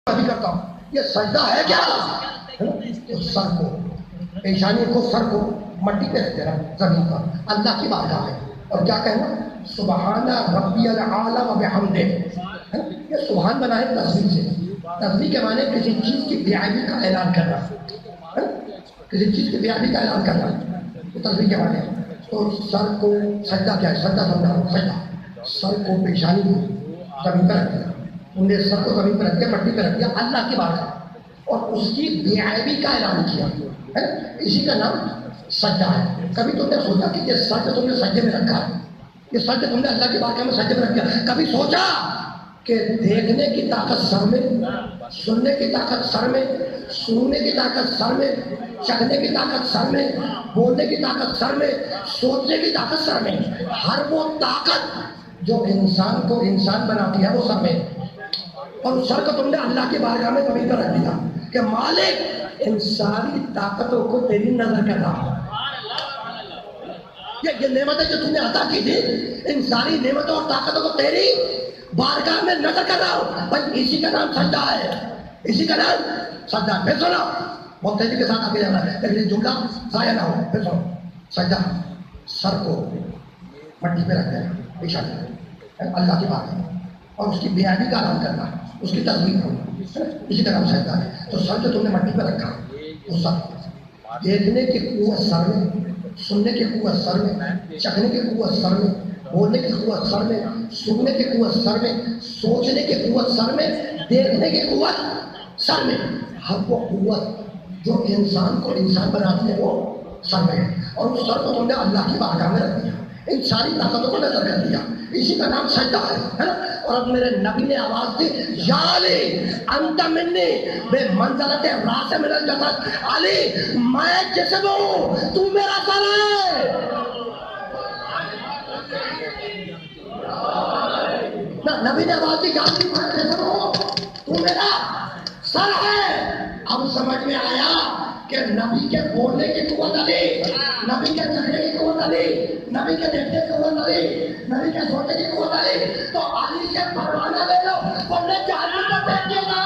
بھی کرتا ہوں. یہ سجدہ ہے کیا؟ تو سر کو، پیشانی کو، سر کو مٹی پہ رکھ دینا زمین پر اللہ کی بارگاہ میں، اور کیا کہنا؟ سبحان ربی الاعلی و بحمدہ. یہ سبحان بنا ہے تسبیح سے. تسبیح کے معنی کسی چیز کی بے عیبی کا اعلان کرنا، کسی چیز کی بے عیبی کا اعلان کرنا، تو تسبیح کے معنی. تو سر کو سجدہ کیا ہے؟ سجدہ سمجھا رہا ہوں. سجدہ سر کو، پیشانی کو زمین پہ رکھ دیا. انہوں نے سر کو زمین پہ رکھ دیا، مٹی پہ رکھ دیا اللہ کی بارگاہ، اور اس کی بے عیبی کا اعلان کیا. اسی کا نام سجدہ ہے. کبھی تم نے سوچا کہ یہ سر تم نے سجدے میں رکھا ہے، یہ سر تم نے اللہ کی بارگاہ میں سجدے میں رکھ دیا؟ کبھی سوچا کہ دیکھنے کی طاقت سر میں، سننے کی طاقت سر میں، سوننے کی طاقت سر میں، چکھنے کی طاقت سر میں، بولنے کی طاقت سر میں، سوچنے کی طاقت سر میں، ہر وہ طاقت جو انسان کو انسان بناتی ہے وہ سر میں، اور سر کو تم نے اللہ کی بارگاہ میں زمین پر رکھ دیا کہ مالک ان ساری طاقتوں کو تیری نظر کر رہا. یہ نعمتیں جو تم نے عطا کی تھی، ان ساری نعمتوں اور طاقتوں کو تیری بارگاہ میں نظر کر رہا ہوں. بھائی اسی کا نام سجدہ ہے، اسی کا نام سجدہ. پھر سنو، بہت تیزی کے ساتھ آگے جانا ہے لیکن یہ جملہ ضائع نہ ہو. پھر سنو، سجدہ سر کو مٹی پہ رکھ دینا، پیشانی اللہ کی بات ہے، اور اس کی بے عیبی کا اعلان کرنا، اس کی تصویر کرنا، اسی کا نام سجدہ ہے. تو سر جو تم نے مٹی پہ رکھا، وہ سر دیکھنے کی قوت سر میں، سننے کی قوت سر میں، چکھنے کی قوت سر میں، بولنے کی قوت سر میں، سننے کی قوت سر میں، سوچنے کی قوت سر میں، دیکھنے کی قوت سر میں. ہر وہ قوت جو انسان کو انسان بناتی ہے وہ سر میں ہے، اور اس سر کو تم نے اللہ کی بارگاہ میں رکھ دیا، ان ساری طاقتوں کو نظر کر دیا. اسی کا نام سجدہ ہے نا. اور اب میرے نبی نے آواز دی، یا علی انت منی بے منزلت راس من الجسد. علی میں جسم ہوں، تو میرا سر ہے. نبی نے آواز دی، یا علی میں جسم ہوں، تو میرا سر ہے. اب سمجھ میں آیا کہ نبی کے بولنے کی قوت علی، نبی کے چلنے کی قوت علی، نبی کے دیکھنے کی قوت علی، نبی کے سوچنے کی قوت علی. تو علی سے پروانہ لے لو، ورنہ جہنم میں پھینک دے گا.